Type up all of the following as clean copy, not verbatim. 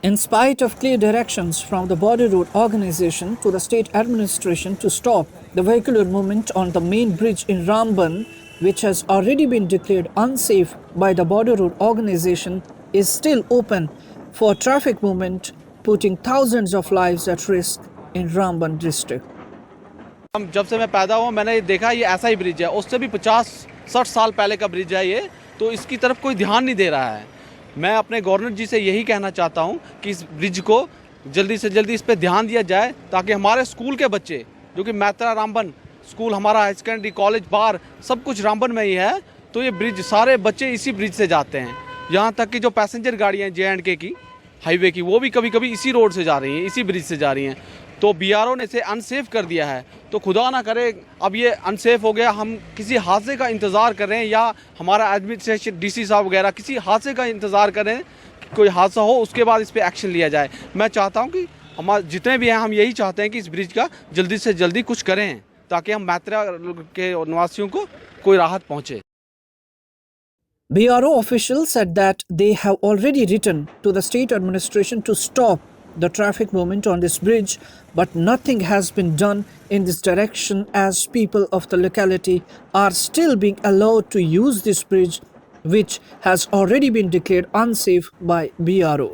In spite of clear directions from the Border Road Organization to the state administration to stop the vehicular movement on the main bridge in Ramban, which has already been declared unsafe by the Border Road Organization, is still open for traffic movement, putting thousands of lives at risk in Ramban district. हम जब से मैं पैदा हुआ मैंने देखा ये ऐसा ही ब्रिज है, उससे भी 50-60 साल पहले का ब्रिज है ये, तो इसकी तरफ कोई ध्यान नहीं दे रहा है। मैं अपने गवर्नर जी से यही कहना चाहता हूँ कि इस ब्रिज को जल्दी से जल्दी इस पर ध्यान दिया जाए, ताकि हमारे स्कूल के बच्चे, जो कि मैत्रा रामबन स्कूल, हमारा हाई सेकेंडरी कॉलेज, बार सब कुछ रामबन में ही है, तो ये ब्रिज सारे बच्चे इसी ब्रिज से जाते हैं। यहाँ तक कि जो पैसेंजर गाड़ियाँ JNK की हाईवे की, वो भी कभी कभी इसी रोड से जा रही हैं, इसी ब्रिज से जा रही हैं। तो BRO ने इसे अनसेफ कर दिया है, तो खुदा ना करे अब ये अनसेफ हो गया, हम किसी हादसे का इंतज़ार कर रहे हैं, या हमारा एडमिनिस्ट्रेशन DC साहब वगैरह किसी हादसे का इंतज़ार कर रहे हैं, कोई हादसा हो उसके बाद इस पर एक्शन लिया जाए। मैं चाहता हूँ कि हमारे जितने भी हैं, हम यही चाहते हैं कि इस ब्रिज का जल्दी से जल्दी कुछ करें, ताकि हम मैत्रा के निवासियों को कोई राहत पहुँचे। BRO officials said that they have already written to the state administration to stop the traffic movement on this bridge, but nothing has been done in this direction, as people of the locality are still being allowed to use this bridge, which has already been declared unsafe by BRO.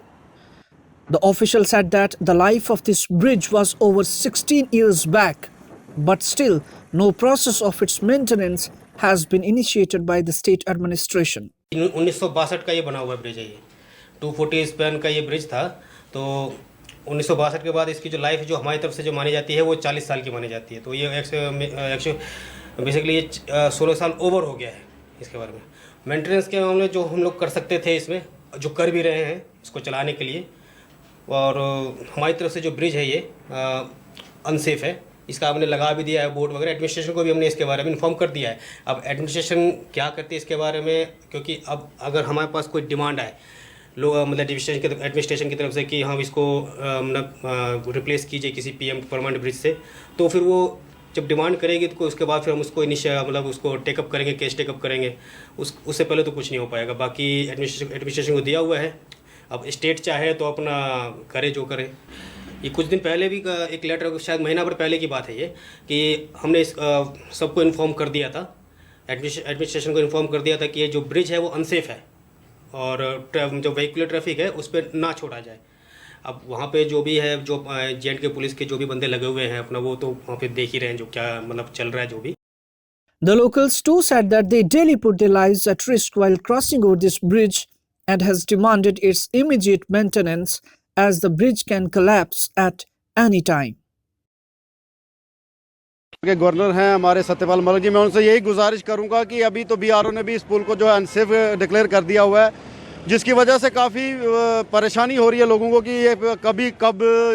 The official said that the life of this bridge was over 16 years back, but still no process of its maintenance has been initiated by the state administration. 1962 का ये बना हुआ bridge है, ये 240 span का ये bridge था। तो 1962 के बाद इसकी जो लाइफ जो हमारी तरफ से जो मानी जाती है वो 40 साल की मानी जाती है। तो ये बेसिकली ये 16 साल ओवर हो गया है। इसके बारे में मेंटेनेंस के मामले जो हम लोग कर सकते थे, इसमें जो कर भी रहे हैं इसको चलाने के लिए, और हमारी तरफ से जो ब्रिज है ये अनसेफ है, इसका हमने लगा भी दिया है बोर्ड वगैरह। एडमिनिस्ट्रेशन को भी हमने इसके बारे में इन्फॉर्म कर दिया है। अब एडमिनिस्ट्रेशन क्या करती है इसके बारे में, क्योंकि अब अगर हमारे पास कोई डिमांड आए लोग, मतलब एडमिनिस्ट्रेशन की तरफ से कि हम इसको रिप्लेस कीजिए किसी PM परमानेंट ब्रिज से, तो फिर वो जब डिमांड करेगी तो उसके बाद फिर हम उसको मतलब उसको टेकअप करेंगे, केस टेकअप करेंगे। उससे पहले तो कुछ नहीं हो पाएगा। बाकी एडमिनिस्ट्रेशन को दिया हुआ है, अब स्टेट चाहे तो अपना करे जो करे। ये कुछ दिन पहले भी एक लेटर, शायद महीना भर पहले की बात है ये, कि हमने सबको इन्फॉर्म कर दिया था, एडमिनिस्ट्रेशन को इन्फॉर्म कर दिया था कि ये जो ब्रिज है वो अनसेफ है, और जो व्हीकुलर ट्रैफिक है उस पर ना छोड़ा जाए। अब वहाँ पे जो भी है, जो JNK पुलिस के जो भी बंदे लगे हुए हैं अपना, वो तो वहाँ पे देख ही रहे हैं जो क्या मतलब चल रहा है जो भी। The locals too said that they daily put their lives at risk while crossing over this bridge, and has demanded its immediate maintenance, as the bridge can collapse at any time. के governor हैं हमारे सत्यपाल मलिक जी, मैं उनसे यही गुजारिश करूंगा कि अभी तो BRO ने भी इस पुल को जो है अनसेफ डिक्लेयर कर दिया हुआ है, जिसकी वजह से काफ़ी परेशानी हो रही है लोगों को कि ये कब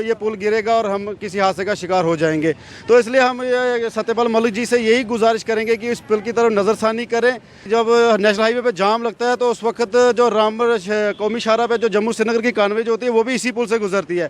ये पुल गिरेगा और हम किसी हादसे का शिकार हो जाएंगे। तो इसलिए हम सत्यपाल मलिक जी से यही गुजारिश करेंगे कि इस पुल की तरफ नज़रसानी करें। जब नेशनल हाईवे पे जाम लगता है तो उस वक्त जो रामबन कौमी शाहरा पे जो जम्मू श्रीनगर की कानवे जो होती है वो भी इसी पुल से गुजरती है।